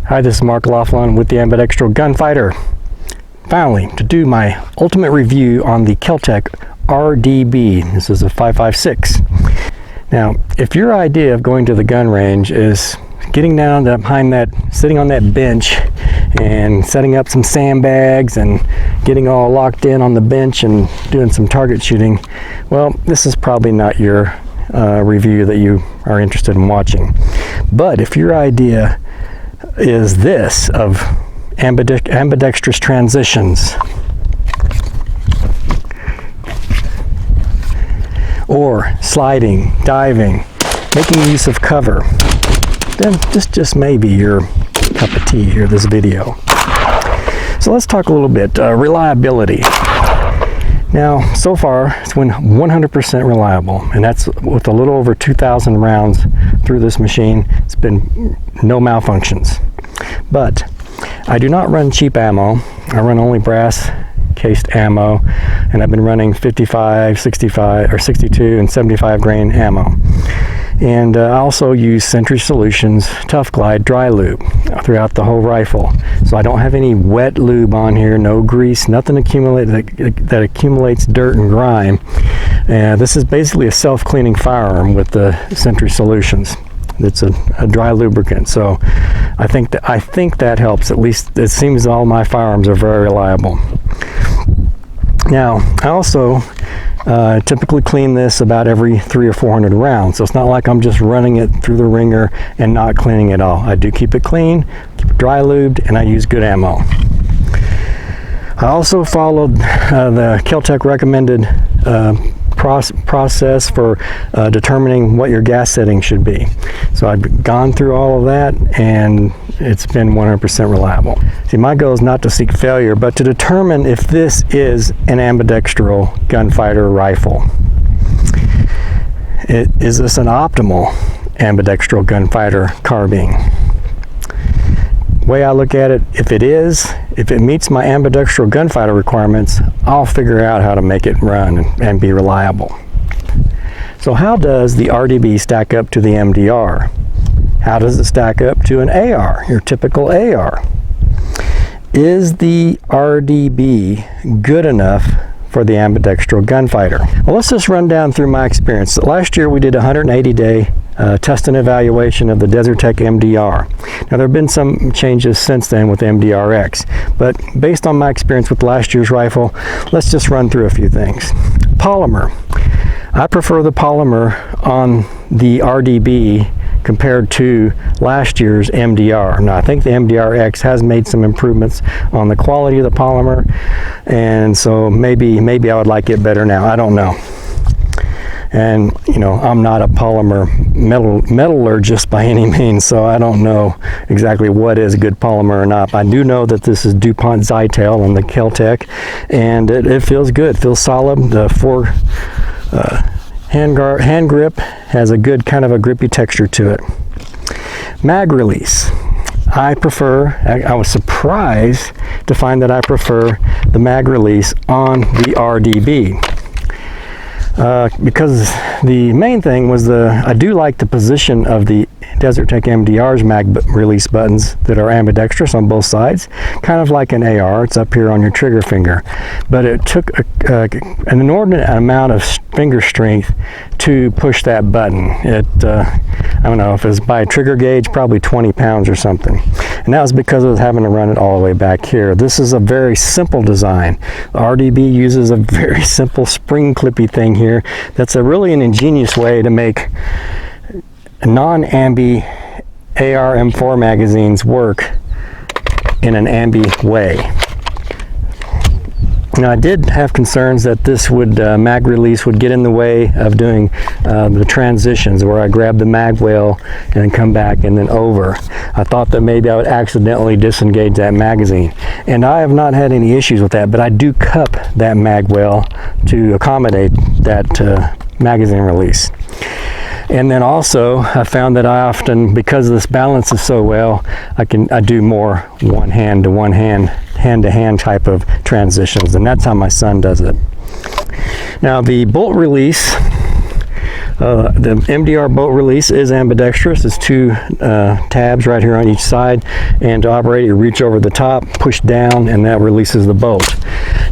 Hi, this is Mark Laughlin with the Ambidextral Gunfighter. Finally, to do my ultimate review on the KelTec RDB. This is a 5.56. Now, if your idea of going to the gun range is getting down behind that, sitting on that bench and setting up some sandbags and getting all locked in on the bench and doing some target shooting, well, this is probably not your review that you are interested in watching. But if your idea is this of ambidextrous transitions, or sliding, diving, making use of cover, then this just may be your cup of tea here, this video. So let's talk a little bit reliability. Now, so far it's been 100% reliable, and that's with a little over 2,000 rounds through this machine. It's been no malfunctions. But I do not run cheap ammo. I run only brass cased ammo, and I've been running 55, 65, or 62 and 75 grain ammo. And I also use Sentry Solutions Tough Glide dry lube throughout the whole rifle. So I don't have any wet lube on here, no grease, nothing that accumulates dirt and grime. This is basically a self-cleaning firearm with the Sentry Solutions. It's a dry lubricant, so I think that helps. At least it seems all my firearms are very reliable. Now, I also typically clean this about every 300 or 400 rounds, so it's not like I'm just running it through the ringer and not cleaning it all. I do keep it clean, keep it dry lubed, and I use good ammo. I also followed the KelTec recommended process for determining what your gas setting should be. So I've gone through all of that, and it's been 100% reliable. See, my goal is not to seek failure, but to determine if this is an ambidextral gunfighter rifle. Is this an optimal ambidextral gunfighter carbine? Way I look at it, if it meets my ambidextral gunfighter requirements, I'll figure out how to make it run and be reliable. So how does the RDB stack up to the MDR? How does it stack up to an AR, your typical AR? Is the RDB good enough for the ambidextral gunfighter? Well, let's just run down through my experience. Last year we did a 180-day test and evaluation of the Desert Tech MDR. Now, there have been some changes since then with MDRX, but based on my experience with last year's rifle, let's just run through a few things. Polymer. I prefer the polymer on the RDB compared to last year's MDR. Now, I think the MDRX has made some improvements on the quality of the polymer, and so maybe I would like it better now. I don't know. And you know, I'm not a polymer metallurgist by any means, so I don't know exactly what is good polymer or not. I do know that this is DuPont Zytel on the KelTec, and it feels good, feels solid. The hand grip has a good kind of a grippy texture to it. Mag release. I was surprised to find that I prefer the mag release on the RDB. Because the main thing was I do like the position of the Desert Tech MDR's mag release buttons that are ambidextrous on both sides, kind of like an AR. It's up here on your trigger finger, but it took an inordinate amount of finger strength to push that button. I don't know if it was by a trigger gauge, probably 20 pounds or something, and that was because I was having to run it all the way back here. This is a very simple design. The RDB uses a very simple spring clippy thing here. That's really an ingenious way to make non-ambi AR M4 magazines work in an ambi way. Now, I did have concerns that this mag release would get in the way of doing the transitions where I grab the mag well and then come back and then over. I thought that maybe I would accidentally disengage that magazine, and I have not had any issues with that, but I do cup that mag well to accommodate that magazine release. And then also I found that I often, because this balances so well, I do more one hand to one hand, hand to hand type of transitions, and that's how my son does it. Now, the bolt release The MDR bolt release is ambidextrous. It's 2 tabs right here on each side, and to operate, you reach over the top, push down, and that releases the bolt.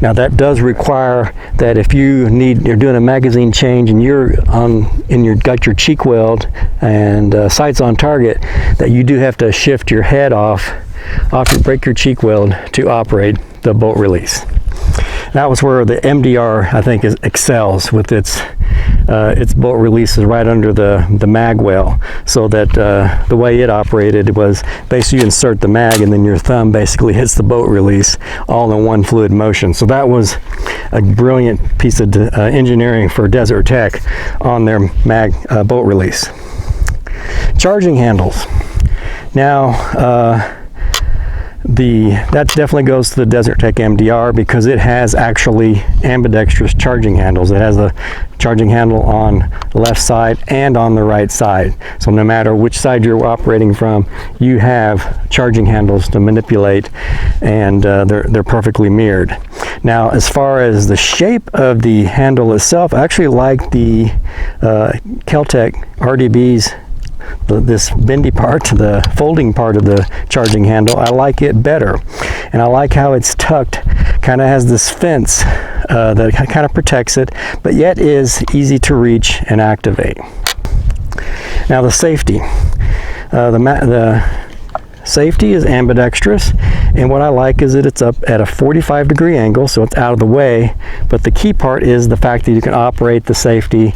Now that does require that if you're doing a magazine change and got your cheek weld and sights on target, that you do have to shift your head off break your cheek weld to operate the bolt release. That was where the MDR, I think, excels with its bolt releases right under the mag well, so that the way it operated was basically you insert the mag and then your thumb basically hits the bolt release all in one fluid motion. So that was a brilliant piece of engineering for Desert Tech on their mag bolt release. Charging handles. Now, that definitely goes to the Desert Tech MDR because it has actually ambidextrous charging handles. It has a charging handle on the left side and on the right side. So no matter which side you're operating from, you have charging handles to manipulate, and they're perfectly mirrored. Now, as far as the shape of the handle itself, I actually like the KelTec RDB's this bendy part, the folding part of the charging handle. I like it better, and I like how it's tucked, kind of has this fence that kind of protects it, but yet is easy to reach and activate. Now the safety. The safety is ambidextrous, and what I like is that it's up at a 45-degree angle, so it's out of the way, but the key part is the fact that you can operate the safety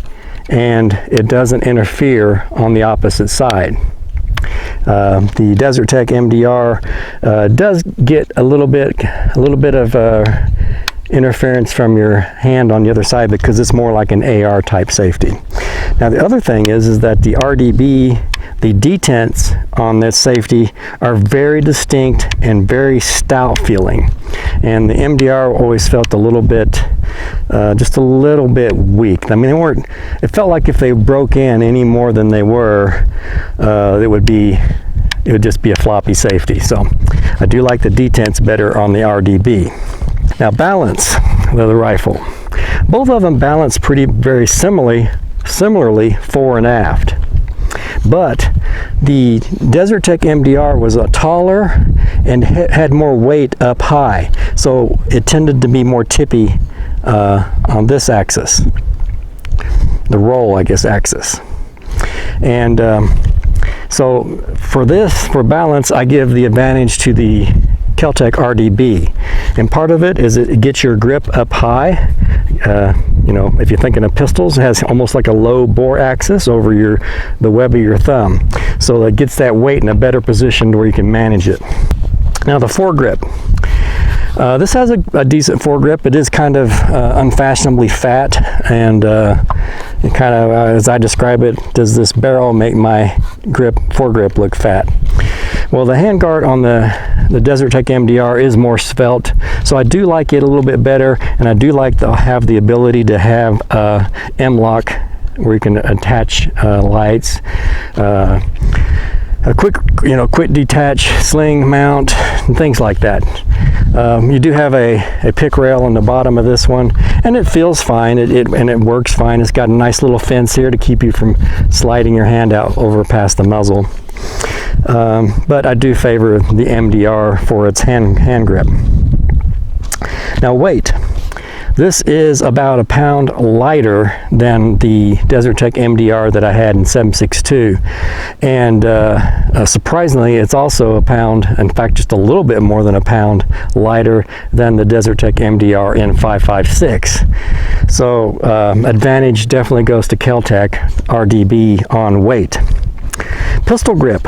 and it doesn't interfere on the opposite side. The Desert Tech MDR does get a little bit of interference from your hand on the other side because it's more like an AR type safety. Now the other thing is that the RDB, the detents on this safety are very distinct and very stout feeling, and the MDR always felt a little bit just a little bit weak. I mean, it felt like if they broke in any more than they were, it would just be a floppy safety. So I do like the detents better on the RDB. Now balance of the rifle. Both of them balance very similarly fore and aft. But the Desert Tech MDR was taller and had more weight up high, so it tended to be more tippy on this axis, the roll, I guess, axis. And so for balance, I give the advantage to the KelTec RDB, and part of it is it gets your grip up high. You know, if you're thinking of pistols, it has almost like a low bore axis over the web of your thumb, so it gets that weight in a better position to where you can manage it. Now the foregrip. This has a decent foregrip. It is kind of unfashionably fat, and it kind of, as I describe it, does this barrel make my foregrip look fat? Well, the handguard on the Desert Tech MDR is more svelte, so I do like it a little bit better, and I do like to have the ability to have M-lock where you can attach lights, a quick detach sling mount, and things like that. You do have a pick rail on the bottom of this one, and it feels fine. It works fine. It's got a nice little fence here to keep you from sliding your hand out over past the muzzle. But I do favor the MDR for its hand grip. Now weight. This is about a pound lighter than the Desert Tech MDR that I had in 7.62, and surprisingly, it's also a pound, in fact, just a little bit more than a pound lighter than the Desert Tech MDR in 5.56. So advantage definitely goes to KelTec RDB on weight. Pistol grip.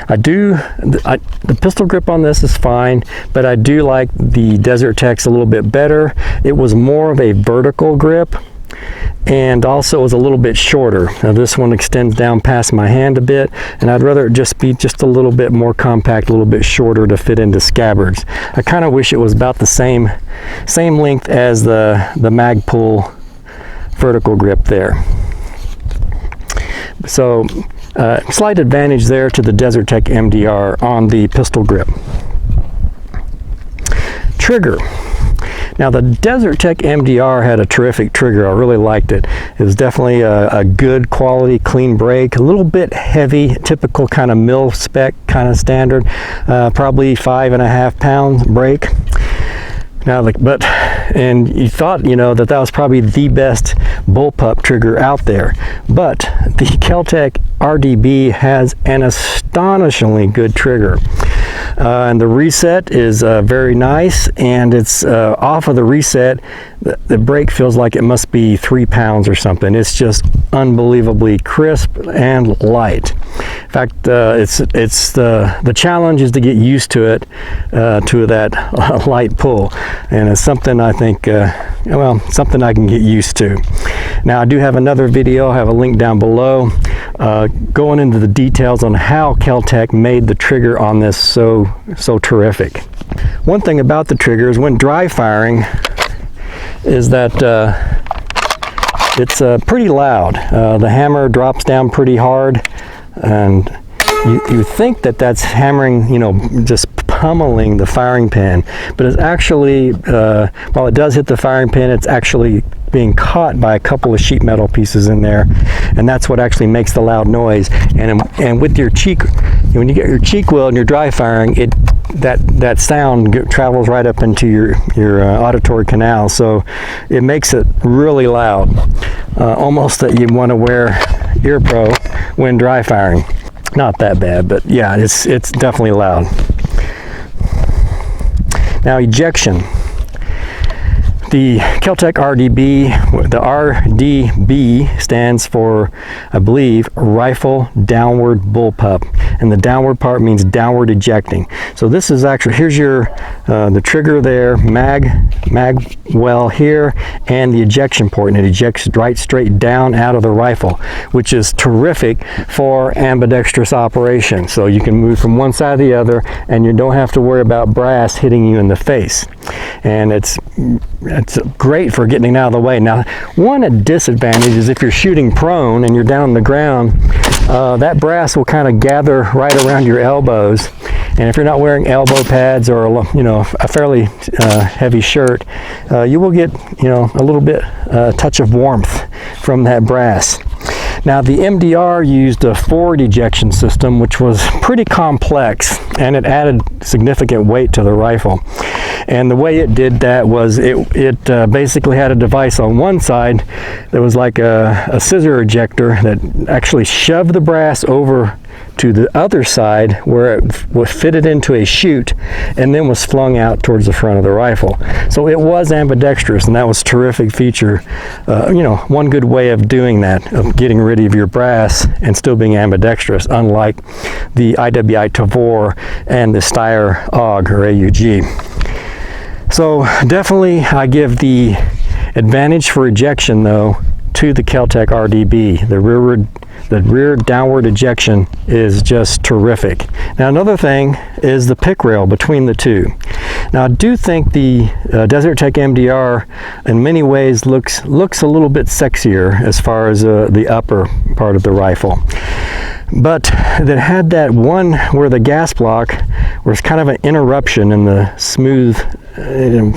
The pistol grip on this is fine, but I do like the Desert Tech's a little bit better. It was more of a vertical grip, and also is a little bit shorter. Now this one extends down past my hand a bit, and I'd rather it just be just a little bit more compact, a little bit shorter to fit into scabbards. I kind of wish it was about the same length as the Magpul vertical grip there. So slight advantage there to the Desert Tech MDR on the pistol grip. Trigger. Now the Desert Tech MDR had a terrific trigger. I really liked it. It was definitely a good quality, clean break, a little bit heavy, typical kind of mil spec kind of standard, probably 5.5 pound break. Now, and you thought, you know, that was probably the best bullpup trigger out there, but the KelTec RDB has an astonishingly good trigger. And the reset is very nice, and it's off of the reset, the break feels like it must be 3 pounds or something. It's just unbelievably crisp and light. In fact, the challenge is to get used to it, to that light pull, and it's something I think, well, something I can get used to. Now I do have another video, I have a link down below, going into the details on how KelTec made the trigger on this so terrific. One thing about the trigger is when dry firing is that it's pretty loud. The hammer drops down pretty hard, and you think that that's hammering, you know, just pummeling the firing pin, but it's actually, while it does hit the firing pin, it's actually being caught by a couple of sheet metal pieces in there, and that's what actually makes the loud noise. And with your cheek, when you get your cheek wheel and you're dry firing, that sound travels right up into your auditory canal, so it makes it really loud, almost that you want to wear ear pro when dry firing. Not that bad, but yeah, it's definitely loud. Now, ejection. The KelTec RDB, the RDB stands for, I believe, rifle downward bullpup, and the downward part means downward ejecting. So this is actually, here's your the trigger there, mag well here, and the ejection port, and it ejects right straight down out of the rifle, which is terrific for ambidextrous operation. So you can move from one side to the other, and you don't have to worry about brass hitting you in the face. And it's great for getting out of the way. Now, one disadvantage is if you're shooting prone and you're down on the ground, that brass will kind of gather right around your elbows. And if you're not wearing elbow pads or, you know, a fairly heavy shirt, you will get, you know, a little bit touch of warmth from that brass. Now, the MDR used a forward ejection system, which was pretty complex, and it added significant weight to the rifle. And the way it did that was it basically had a device on one side that was like a scissor ejector that actually shoved the brass over to the other side where it was fitted into a chute and then was flung out towards the front of the rifle. So it was ambidextrous, and that was a terrific feature. You know, one good way of doing that, of getting rid of your brass and still being ambidextrous, unlike the IWI Tavor and the Steyr AUG or AUG. So definitely I give the advantage for ejection though to the KelTec RDB. The rear downward ejection is just terrific. Now, another thing is the pick rail between the two. Now, I do think the Desert Tech MDR in many ways looks a little bit sexier as far as the upper part of the rifle. But that had that one where the gas block was kind of an interruption in the smooth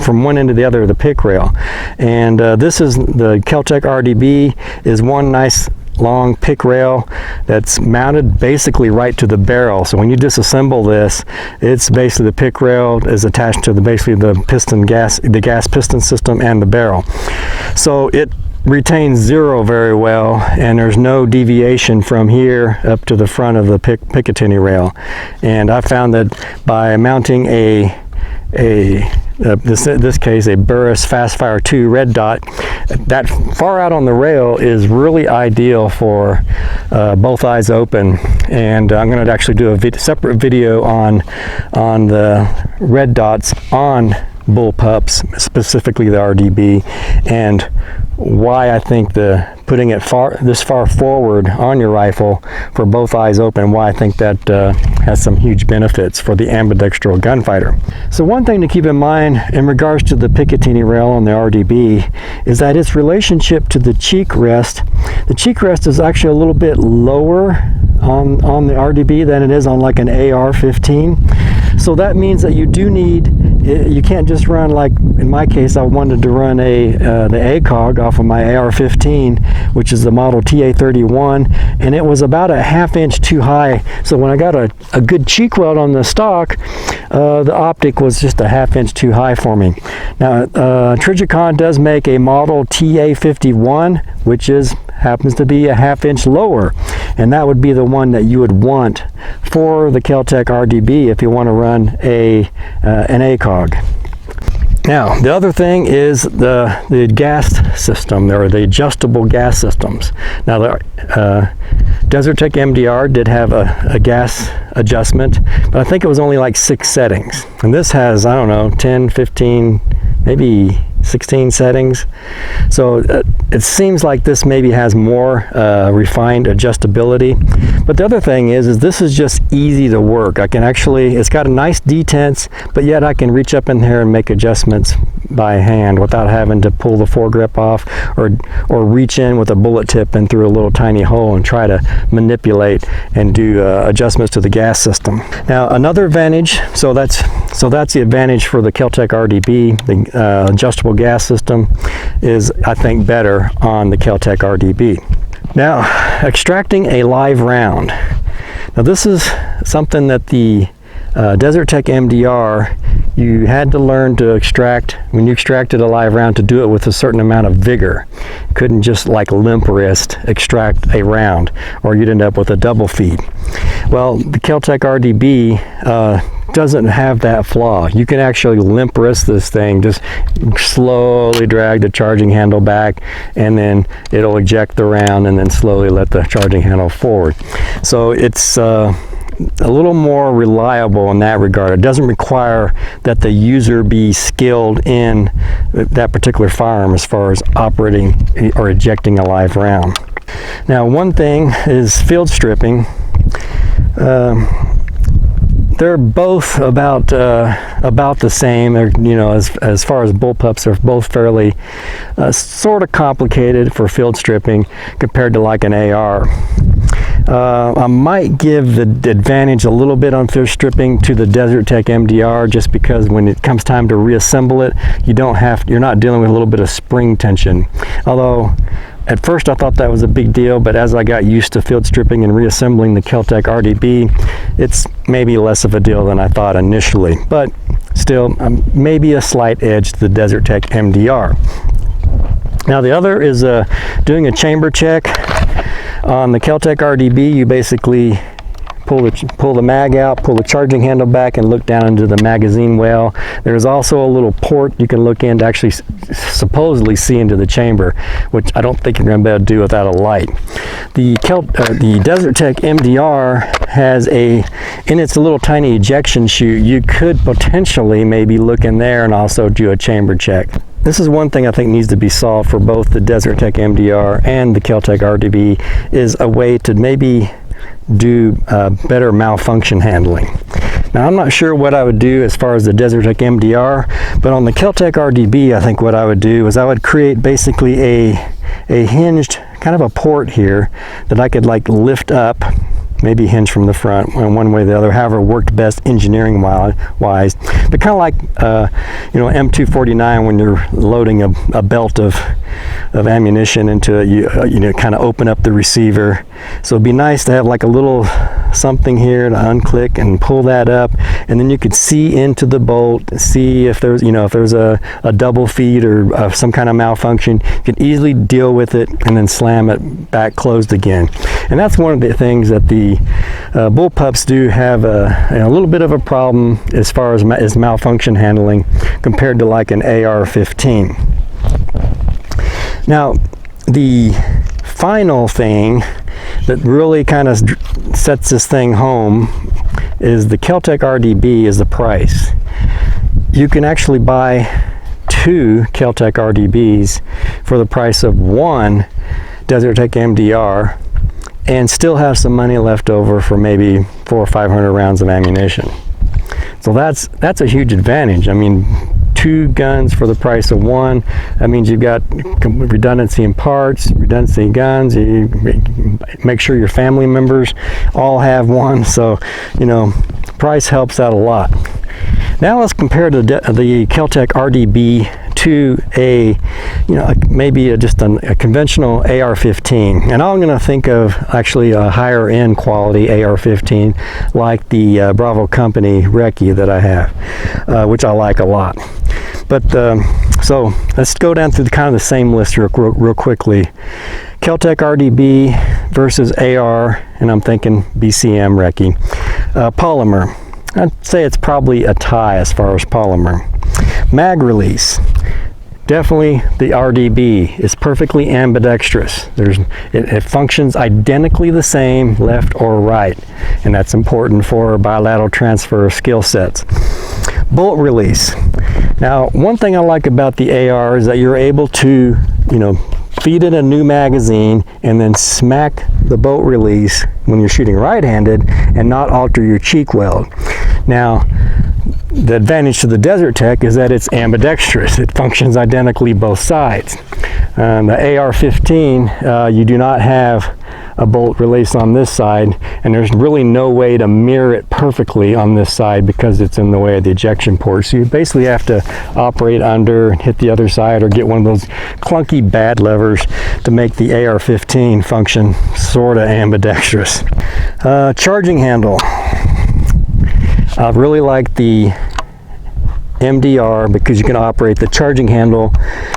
from one end to the other of the pick rail. And this is the KelTec RDB is one nice long pick rail that's mounted basically right to the barrel. So when you disassemble this, it's basically the pick rail is attached to basically the gas piston system and the barrel. So it retains zero very well, and there's no deviation from here up to the front of the Picatinny rail. And I found that by mounting this case a Burris Fastfire 2 red dot that far out on the rail is really ideal for both eyes open. And I'm going to actually do a separate video on the red dots on bullpups, specifically the RDB, and why I think putting it this far forward on your rifle for both eyes open, why I think that has some huge benefits for the Ambidextral Gunfighter. So one thing to keep in mind in regards to the Picatinny rail on the RDB is that its relationship to the cheek rest. The cheek rest is actually a little bit lower on the RDB than it is on like an AR-15. So that means that you do need, you can't just run, like in my case, I wanted to run the ACOG off of my AR-15, which is the model TA-31, and it was about a ½ inch too high. So when I got a good cheek weld on the stock, the optic was just a ½ inch too high for me. Now, Trijicon does make a model TA-51, which happens to be a ½ inch lower, and that would be the one that you would want for the KelTec RDB if you want to run an ACOG. Now, the other thing is the gas system, or the adjustable gas systems. Now, the Desert Tech MDR did have a gas adjustment, but I think it was only like 6 settings. And this has, I don't know, 10, 15, maybe 16 settings. So it seems like this maybe has more refined adjustability. But the other thing is this is just easy to work. I can actually, it's got a nice detense, but yet I can reach up in here and make adjustments by hand without having to pull the foregrip off or reach in with a bullet tip in through a little tiny hole and try to manipulate and do adjustments to the gas system. Now, another advantage, so that's the advantage for the KelTec RDB, the adjustable gas system is, I think, better on the KelTec RDB. Now, extracting a live round. Now, this is something that the Desert Tech MDR, you had to learn to extract, when you extracted a live round, to do it with a certain amount of vigor. You couldn't just like limp wrist extract a round, or you'd end up with a double feed. Well, the KelTec RDB doesn't have that flaw. You can actually limp wrist this thing, just slowly drag the charging handle back, and then it'll eject the round and then slowly let the charging handle forward. So it's a little more reliable in that regard. It doesn't require that the user be skilled in that particular firearm as far as operating or ejecting a live round. Now, one thing is field stripping. They're both about the same. They're, you know, as far as bullpups, they're both fairly sort of complicated for field stripping compared to like an AR. I might give the advantage a little bit on field stripping to the Desert Tech MDR, just because when it comes time to reassemble it, you're not dealing with a little bit of spring tension. Although at first I thought that was a big deal, but as I got used to field stripping and reassembling the KelTec RDB, it's maybe less of a deal than I thought initially. But still, maybe a slight edge to the Desert Tech MDR. Now, the other is doing a chamber check. On the KelTec RDB, you basically pull the mag out, pull the charging handle back, and look down into the magazine well. There's also a little port you can look in to actually supposedly see into the chamber, which I don't think you're going to be able to do without a light. The Desert Tech MDR has in its little tiny ejection chute, you could potentially maybe look in there and also do a chamber check. This is one thing I think needs to be solved for both the Desert Tech MDR and the KelTec RDB, is a way to maybe do better malfunction handling. Now, I'm not sure what I would do as far as the Desert Tech MDR, but on the KelTec RDB, I think what I would do is I would create basically a hinged kind of a port here that I could like lift up, maybe hinge from the front one way or the other, however worked best engineering wise. But kind of like M249, when you're loading a belt of ammunition into it, you kind of open up the receiver. So it'd be nice to have like a little something here to unclick and pull that up, and then you could see into the bolt, see if there's a double feed or some kind of malfunction. You can easily deal with it and then slam it back closed again. And that's one of the things that the bullpups do have a little bit of a problem as far as malfunction handling compared to like an AR-15. Now, the final thing that really kind of sets this thing home is the KelTec RDB is the price. You can actually buy 2 KelTec RDBs for the price of 1 Desert Tech MDR and still have some money left over for maybe 400 or 500 rounds of ammunition. So that's a huge advantage. I mean, 2 guns for the price of 1. That means you've got redundancy in parts, redundancy in guns. You make sure your family members all have one. So, price helps out a lot. Now let's compare the KelTec RDB to a, maybe just a conventional AR-15, and I'm going to think of actually a higher end quality AR-15 like the Bravo Company Recce that I have, which I like a lot. But so let's go down through kind of the same list real quickly. KelTec RDB versus AR, and I'm thinking BCM Recce. Polymer, I'd say it's probably a tie as far as polymer. Mag release, definitely the RDB is perfectly ambidextrous. It functions identically the same left or right, and that's important for bilateral transfer of skill sets. Bolt release. Now, one thing I like about the AR is that you're able to, feed it a new magazine and then smack the bolt release when you're shooting right-handed and not alter your cheek weld. Now, the advantage to the Desert Tech is that it's ambidextrous. It functions identically both sides. The AR-15, you do not have a bolt release on this side, and there's really no way to mirror it perfectly on this side because it's in the way of the ejection port. So you basically have to operate under and hit the other side, or get one of those clunky bad levers to make the AR-15 function sort of ambidextrous. Charging handle. I really like the MDR because you can operate the charging handle,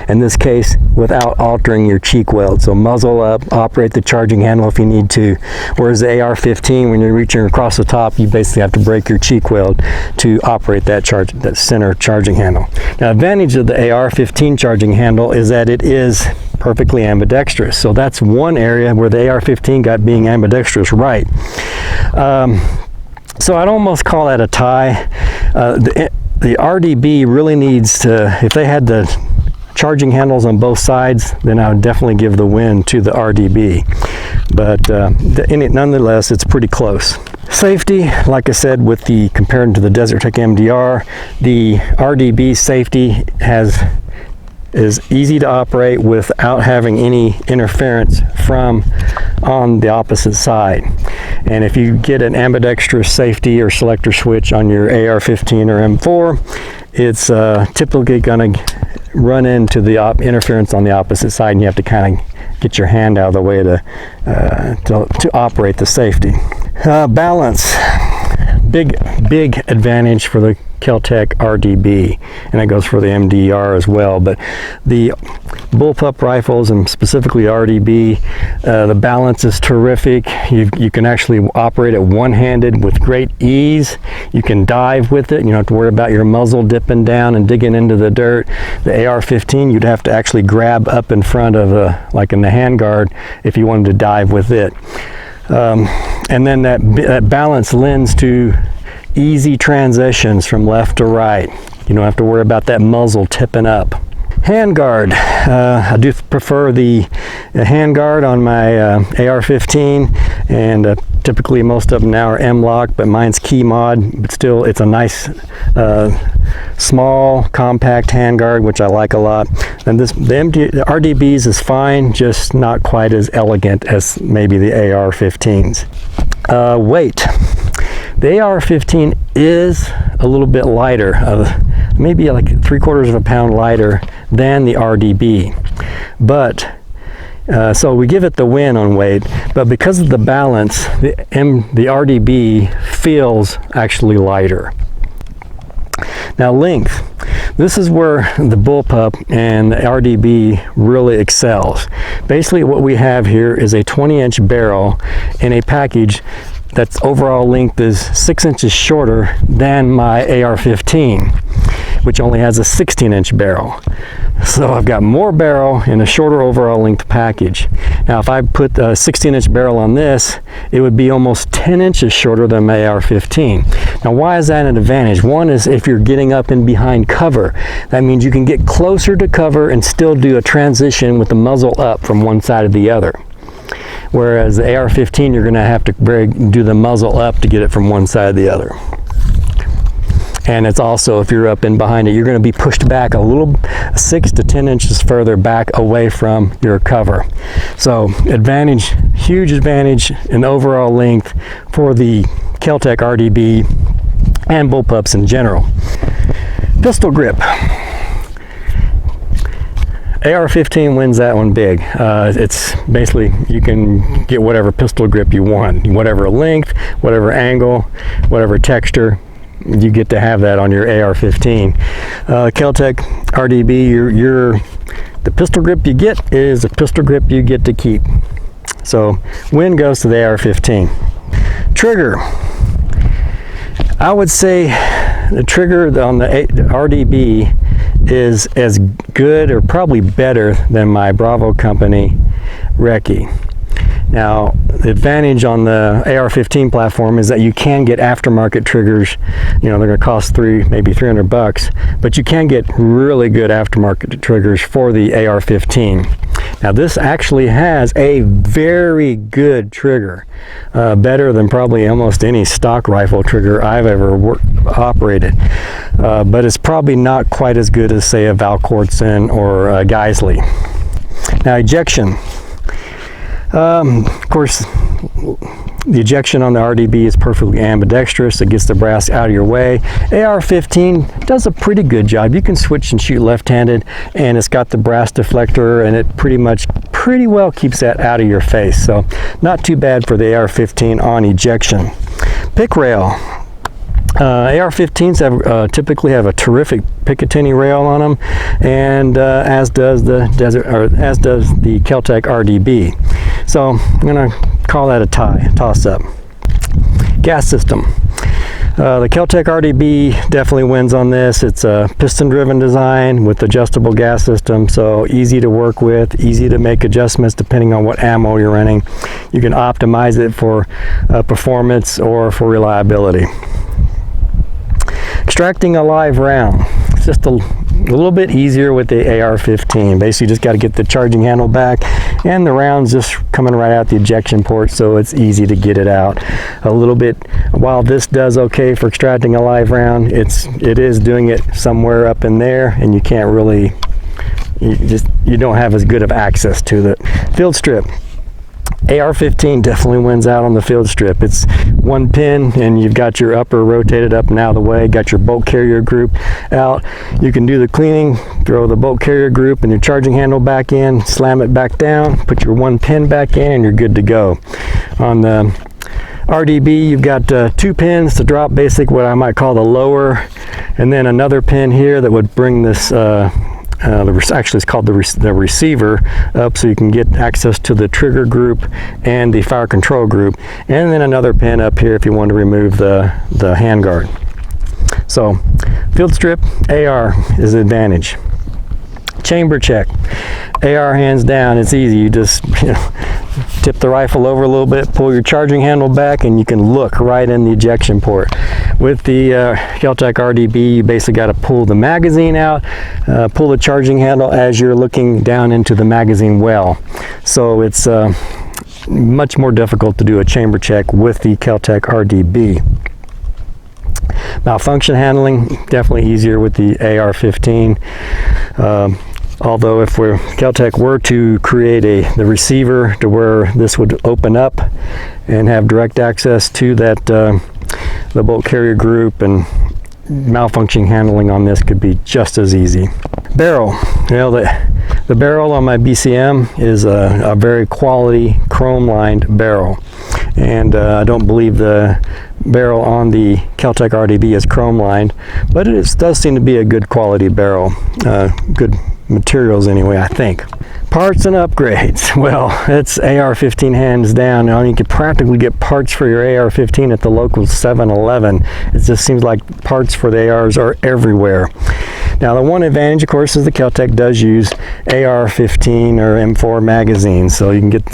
in this case, without altering your cheek weld. So muzzle up, operate the charging handle if you need to. Whereas the AR-15, when you're reaching across the top, you basically have to break your cheek weld to operate that center charging handle. Now, advantage of the AR-15 charging handle is that it is perfectly ambidextrous. So that's one area where the AR-15 got being ambidextrous right. So I'd almost call that a tie. The RDB really needs to, if they had the charging handles on both sides, then I would definitely give the win to the RDB. But nonetheless, it's pretty close. Safety, like I said, compared to the Desert Tech MDR, the RDB safety is easy to operate without having any interference from on the opposite side. And if you get an ambidextrous safety or selector switch on your AR-15 or M4, it's typically going to run into the interference on the opposite side, and you have to kind of get your hand out of the way to operate the safety. Balance, big advantage for the KelTec RDB, and that goes for the MDR as well. But the bullpup rifles, and specifically RDB, the balance is terrific. You can actually operate it one-handed with great ease. You can dive with it. You don't have to worry about your muzzle dipping down and digging into the dirt. The AR-15, you'd have to actually grab up in front of like in the handguard if you wanted to dive with it. And then that balance lends to easy transitions from left to right. You don't have to worry about that muzzle tipping up. Handguard. I do prefer the handguard on my AR-15, and typically most of them now are M-lock, but mine's key mod. But still, it's a nice small compact handguard, which I like a lot. And the RDBs is fine, just not quite as elegant as maybe the AR-15s. Weight. The AR-15 is a little bit lighter, maybe like 3/4 pound lighter than the RDB. But so we give it the win on weight, but because of the balance, the RDB feels actually lighter. Now, length. This is where the bullpup and the RDB really excels. Basically, what we have here is a 20-inch barrel in a package that's overall length is 6 inches shorter than my AR-15, which only has a 16-inch barrel. So I've got more barrel in a shorter overall length package. Now, if I put a 16-inch barrel on this, it would be almost 10 inches shorter than my AR-15. Now, why is that an advantage? One is if you're getting up in behind cover, that means you can get closer to cover and still do a transition with the muzzle up from one side to the other. Whereas the AR-15, you're going to have to do the muzzle up to get it from one side to the other. And it's also, if you're up in behind it, you're going to be pushed back a little, 6 to 10 inches further back away from your cover. So advantage, huge advantage in overall length for the KelTec RDB and bullpups in general. Pistol grip. AR-15 wins that one big. It's basically, you can get whatever pistol grip you want, whatever length, whatever angle, whatever texture, you get to have that on your AR-15. KelTec RDB, the pistol grip you get is a pistol grip you get to keep. So win goes to the AR-15. Trigger. I would say the trigger on the RDB is as good or probably better than my Bravo company Recce. Now, the advantage on the AR-15 platform is that you can get aftermarket triggers. You know, they're going to cost maybe $300, but you can get really good aftermarket triggers for the AR-15. Now, this actually has a very good trigger, better than probably almost any stock rifle trigger I've ever operated. But it's probably not quite as good as, say, a Valkortsen or a Geisley. Now, ejection. Of course, the ejection on the RDB is perfectly ambidextrous. It gets the brass out of your way. AR-15 does a pretty good job. You can switch and shoot left-handed, and it's got the brass deflector, and it pretty well keeps that out of your face. So not too bad for the AR-15 on ejection. Pick rail. AR-15s typically have a terrific Picatinny rail on them, and as does the KelTec RDB. So I'm going to call that a toss-up. Gas system. The KelTec RDB definitely wins on this. It's a piston-driven design with adjustable gas system, so easy to work with, easy to make adjustments depending on what ammo you're running. You can optimize it for performance or for reliability. Extracting a live round. It's just a little bit easier with the AR-15. Basically, you just got to get the charging handle back, and the round's just coming right out the ejection port, so it's easy to get it out. A little bit, while this does okay for extracting a live round, it is doing it somewhere up in there, and you can't really, you don't have as good of access to the field strip. AR-15 definitely wins out on the field strip. It's one pin, and you've got your upper rotated up and out of the way, got your bolt carrier group out. You can do the cleaning, throw the bolt carrier group and your charging handle back in, slam it back down, put your one pin back in, and you're good to go. On the RDB, you've got 2 pins to drop what I might call the lower, and then another pin here that would bring this actually it's called the receiver up, so you can get access to the trigger group and the fire control group, and then another pin up here if you want to remove the handguard. So field strip, AR is an advantage. Chamber check. AR hands down, it's easy. You just tip the rifle over a little bit, pull your charging handle back, and you can look right in the ejection port. With the KelTec RDB, you basically got to pull the magazine out, pull the charging handle as you're looking down into the magazine well. So it's much more difficult to do a chamber check with the KelTec RDB. Malfunction handling, definitely easier with the AR-15. Although if KelTec were to create the receiver to where this would open up and have direct access to that the bolt carrier group, and malfunction handling on this could be just as easy. Barrel. You know, the barrel on my BCM is a very quality chrome lined barrel, and I don't believe the barrel on the KelTec RDB is chrome lined, but it does seem to be a good quality barrel. Good materials anyway, I think. Parts and upgrades. Well, it's AR-15 hands down. Now, you can practically get parts for your AR-15 at the local 7-Eleven. It just seems like parts for the ARs are everywhere. Now, the one advantage, of course, is the KelTec does use AR-15 or M4 magazines, so you can get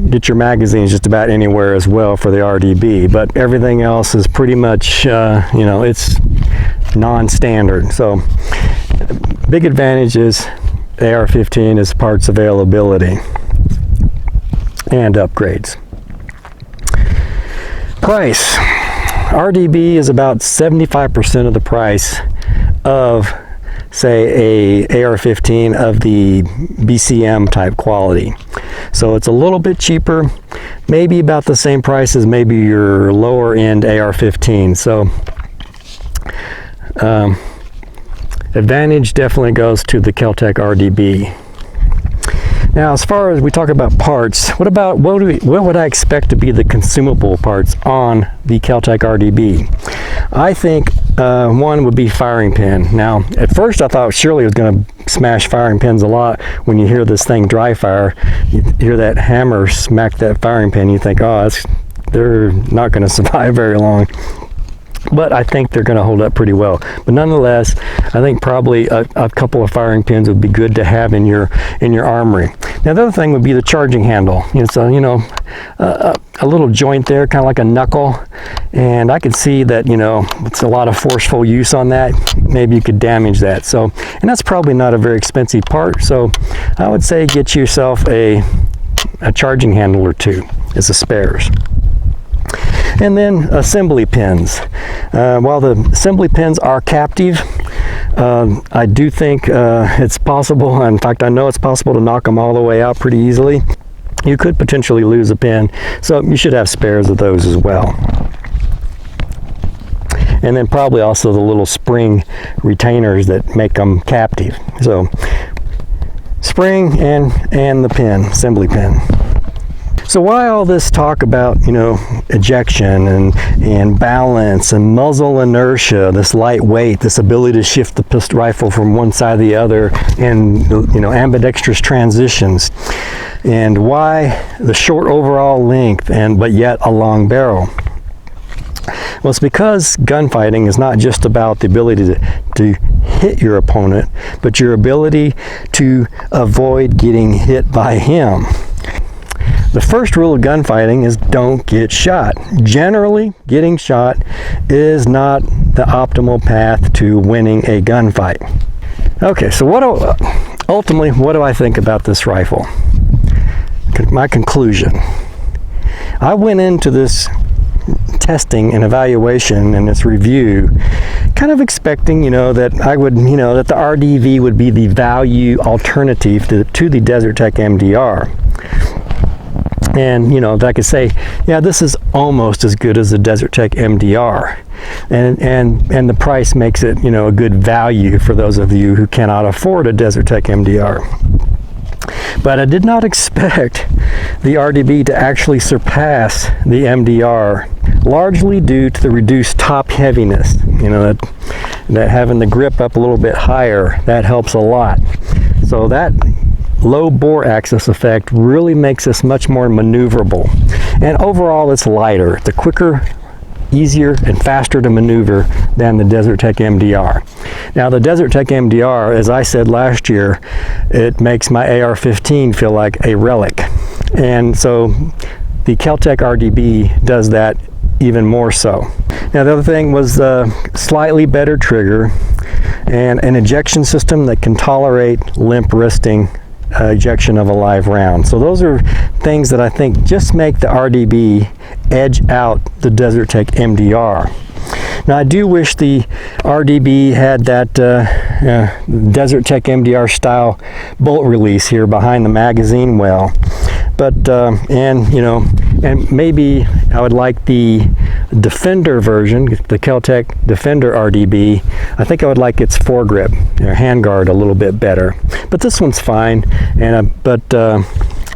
get your magazines just about anywhere as well for the RDB, but everything else is pretty much it's non-standard. So big advantage is AR-15 is parts availability and upgrades. Price. RDB is about 75% of the price of say a AR-15 of the BCM type quality. So it's a little bit cheaper, maybe about the same price as maybe your lower end AR-15. So advantage definitely goes to the KelTec RDB. Now, as far as we talk about parts, what would I expect to be the consumable parts on the KelTec RDB? I think one would be firing pin. Now, at first I thought surely it was going to smash firing pins a lot. When you hear this thing dry fire, you hear that hammer smack that firing pin, you think, oh, they're not going to survive very long. But I think they're going to hold up pretty well. But nonetheless, I think probably a couple of firing pins would be good to have in your armory. Now, the other thing would be the charging handle. It's a little joint there, kind of like a knuckle, and I could see that it's a lot of forceful use on that. Maybe you could damage that. So, and that's probably not a very expensive part. So, I would say get yourself a charging handle or two as a spares. And then assembly pins. While the assembly pins are captive, I do think it's possible, in fact I know it's possible to knock them all the way out pretty easily. You could potentially lose a pin, so you should have spares of those as well. And then probably also the little spring retainers that make them captive. So spring and the pin, assembly pin. So why all this talk about, ejection and balance and muzzle inertia, this lightweight, this ability to shift the pistol rifle from one side to the other, and ambidextrous transitions, and why the short overall length but yet a long barrel? Well, it's because gunfighting is not just about the ability to hit your opponent, but your ability to avoid getting hit by him. The first rule of gunfighting is don't get shot. Generally, getting shot is not the optimal path to winning a gunfight. Okay, so ultimately, what do I think about this rifle? My conclusion. I went into this testing and evaluation and this review kind of expecting, that that the RDV would be the value alternative to the Desert Tech MDR. And if I could say, yeah, this is almost as good as the Desert Tech MDR, and the price makes it a good value for those of you who cannot afford a Desert Tech MDR. But I did not expect the RDB to actually surpass the MDR, largely due to the reduced top heaviness. That having the grip up a little bit higher, that helps a lot. So that low bore axis effect really makes this much more maneuverable, and overall it's lighter. It's quicker, easier, and faster to maneuver than the Desert Tech MDR. Now, the Desert Tech MDR, as I said last year, it makes my AR-15 feel like a relic, and so the KelTec RDB does that even more so. Now, the other thing was slightly better trigger and an ejection system that can tolerate limp wristing ejection of a live round. So those are things that I think just make the RDB edge out the Desert Tech MDR. Now, I do wish the RDB had that Desert Tech MDR style bolt release here behind the magazine well, but and maybe I would like the Defender version, the KelTec Defender RDB. I think I would like its foregrip, handguard a little bit better. But this one's fine, and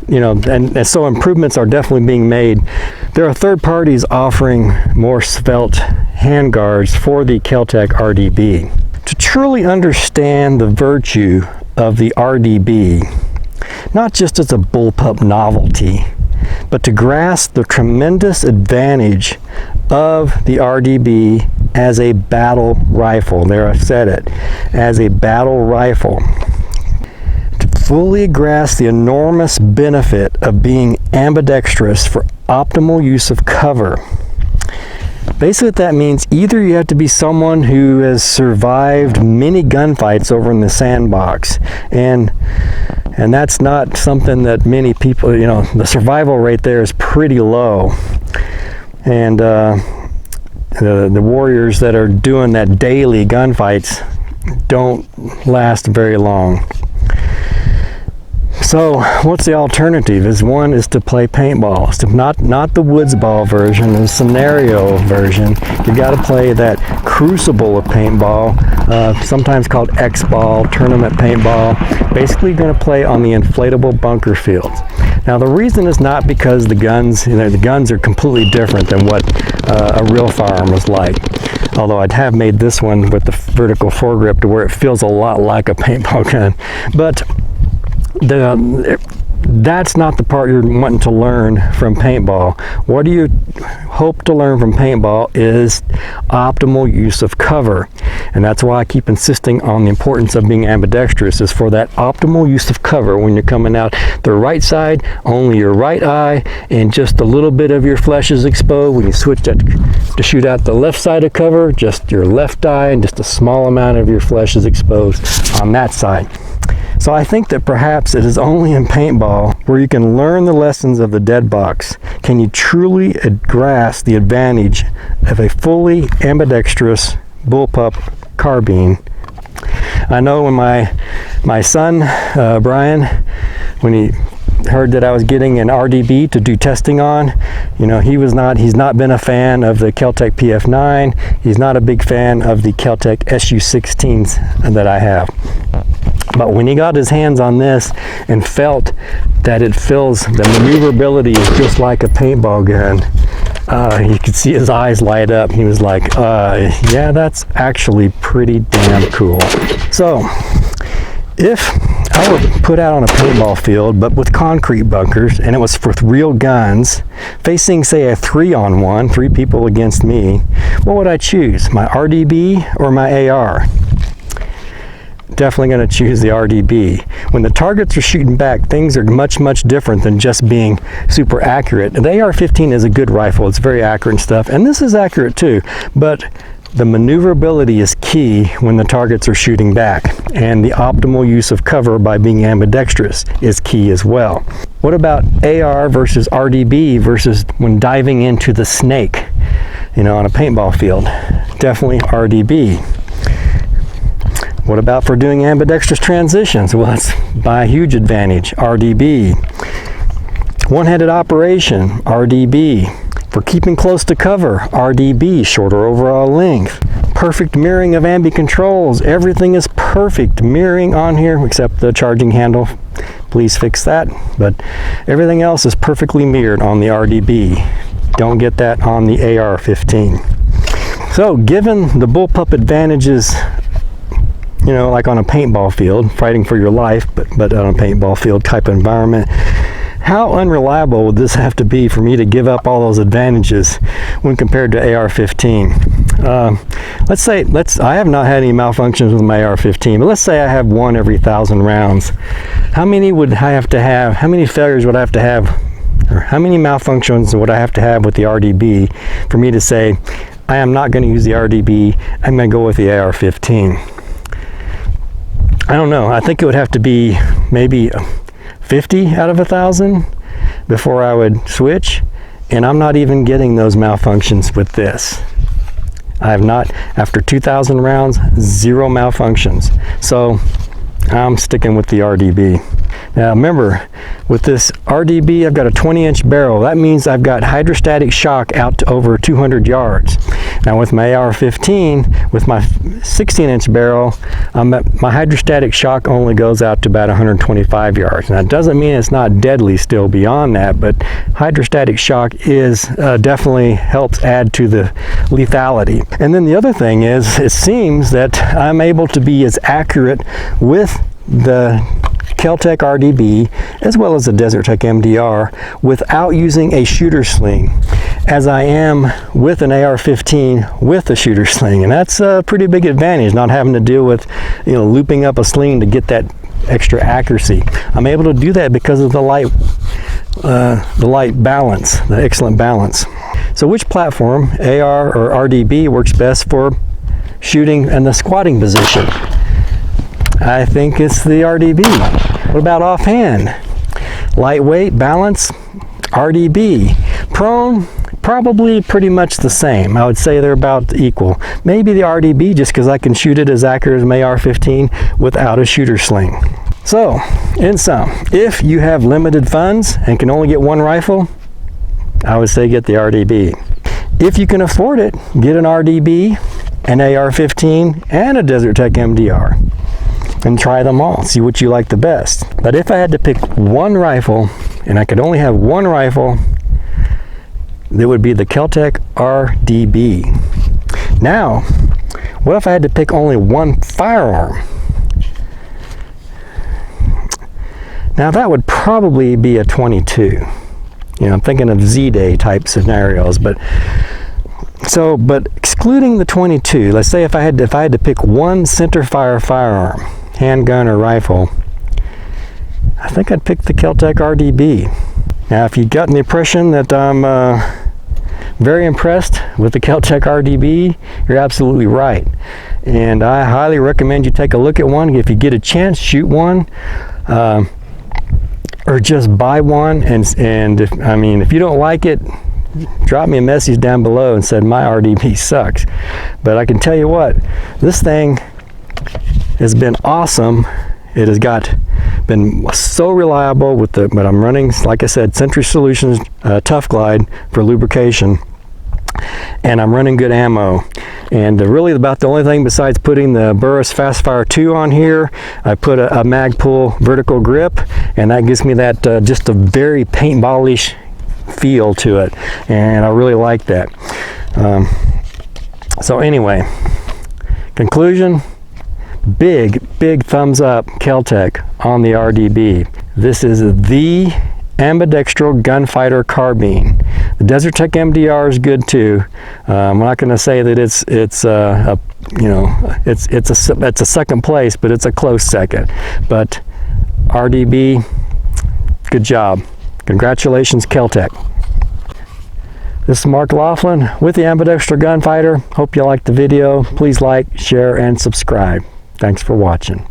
and so improvements are definitely being made. There are third parties offering more svelte handguards for the KelTec RDB. To truly understand the virtue of the RDB, not just as a bullpup novelty, but to grasp the tremendous advantage of the RDB as a battle rifle. There, I've said it, as a battle rifle. To fully grasp the enormous benefit of being ambidextrous for optimal use of cover. Basically, what that means, either you have to be someone who has survived many gunfights over in the sandbox, and that's not something that many people, the survival rate there is pretty low. And the warriors that are doing that daily gunfights, don't last very long. So what's the alternative? One is to play paintball. So not the woods ball version, the scenario version. You got to play that crucible of paintball, sometimes called X-ball, tournament paintball. Basically going to play on the inflatable bunker fields. Now the reason is not because the guns, the guns are completely different than what a real firearm was like. Although I'd have made this one with the vertical foregrip to where it feels a lot like a paintball gun. But that's not the part you're wanting to learn from paintball. What do you hope to learn from paintball is optimal use of cover. And that's why I keep insisting on the importance of being ambidextrous, is for that optimal use of cover when you're coming out the right side, only your right eye, and just a little bit of your flesh is exposed. When you switch that to shoot out the left side of cover, just your left eye and just a small amount of your flesh is exposed on that side. So I think that perhaps it is only in paintball where you can learn the lessons of the dead box. Can you truly grasp the advantage of a fully ambidextrous bullpup carbine? I know when my son, Brian, when he heard that I was getting an RDB to do testing on, he's not been a fan of the KelTec PF9. He's not a big fan of the KelTec SU16s that I have. But when he got his hands on this and felt that the maneuverability is just like a paintball gun, you could see his eyes light up. He was like, yeah, that's actually pretty damn cool. So if I were put out on a paintball field, but with concrete bunkers, and it was with real guns, facing, say, a 3-on-1, 3 people against me, what would I choose? My RDB or my AR? Definitely going to choose the RDB. When the targets are shooting back, things are much, much different than just being super accurate. The AR-15 is a good rifle. It's very accurate and stuff, and this is accurate too, but the maneuverability is key when the targets are shooting back, and the optimal use of cover by being ambidextrous is key as well. What about AR versus RDB versus when diving into the snake, on a paintball field? Definitely RDB. What about for doing ambidextrous transitions? Well, that's by a huge advantage, RDB. One-handed operation, RDB. For keeping close to cover, RDB, shorter overall length. Perfect mirroring of ambi controls. Everything is perfect mirroring on here except the charging handle. Please fix that. But everything else is perfectly mirrored on the RDB. Don't get that on the AR-15. So given the bullpup advantages, like on a paintball field, fighting for your life, but on a paintball field type of environment, how unreliable would this have to be for me to give up all those advantages when compared to AR-15? I have not had any malfunctions with my AR-15, but let's say I have one every 1,000 rounds. How many would I have to have? How many failures would I have to have? Or how many malfunctions would I have to have with the RDB for me to say, I am not going to use the RDB, I'm going to go with the AR-15? I don't know. I think it would have to be maybe 50 out of 1,000 before I would switch, and I'm not even getting those malfunctions with this. I have not, after 2,000 rounds, 0 malfunctions. So I'm sticking with the RDB. Now remember, with this RDB, I've got a 20-inch barrel. That means I've got hydrostatic shock out to over 200 yards. Now with my AR-15, with my 16-inch barrel, my hydrostatic shock only goes out to about 125 yards. Now it doesn't mean it's not deadly still beyond that, but hydrostatic shock is definitely helps add to the lethality. And then the other thing is, it seems that I'm able to be as accurate with the KelTec RDB as well as the Desert Tech MDR without using a shooter sling as I am with an AR-15 with a shooter sling, and that's a pretty big advantage, not having to deal with looping up a sling to get that extra accuracy. I'm able to do that because of the light balance, the excellent balance. So which platform, AR or RDB, works best for shooting in the squatting position? I think it's the RDB. What about offhand? Lightweight, balance, RDB. Prone, probably pretty much the same. I would say they're about equal. Maybe the RDB, just because I can shoot it as accurate as my AR-15 without a shooter sling. So, in sum, if you have limited funds and can only get one rifle, I would say get the RDB. If you can afford it, get an RDB, an AR-15, and a Desert Tech MDR. And try them all, see what you like the best. But if I had to pick one rifle, and I could only have one rifle, that would be the KelTec RDB. Now, what if I had to pick only one firearm? Now that would probably be a 22. You know, I'm thinking of Z-Day type scenarios, but excluding the 22, let's say if I had to pick one center fire firearm, handgun or rifle, I think I'd pick the KelTec RDB. Now, if you've gotten the impression that I'm very impressed with the KelTec RDB, you're absolutely right. And I highly recommend you take a look at one. If you get a chance, shoot one, or just buy one. And if you don't like it, drop me a message down below and said my RDB sucks. But I can tell you what, this thing has been awesome. It has been so reliable but I'm running, like I said, Century Solutions Tough Glide for lubrication, and I'm running good ammo. And really about the only thing besides putting the Burris Fastfire 2 on here, I put a Magpul vertical grip, and that gives me that just a very paintballish feel to it, and I really like that. So anyway, conclusion, big thumbs up KelTec on the RDB. This is the Ambidextral Gunfighter carbine. The Desert Tech MDR is good too. I'm not going to say that it's a second place, but it's a close second. But RDB, good job. Congratulations, KelTec. This is Mark Laughlin with the Ambidextral Gunfighter. Hope you liked the video. Please like, share, and subscribe. Thanks for watching.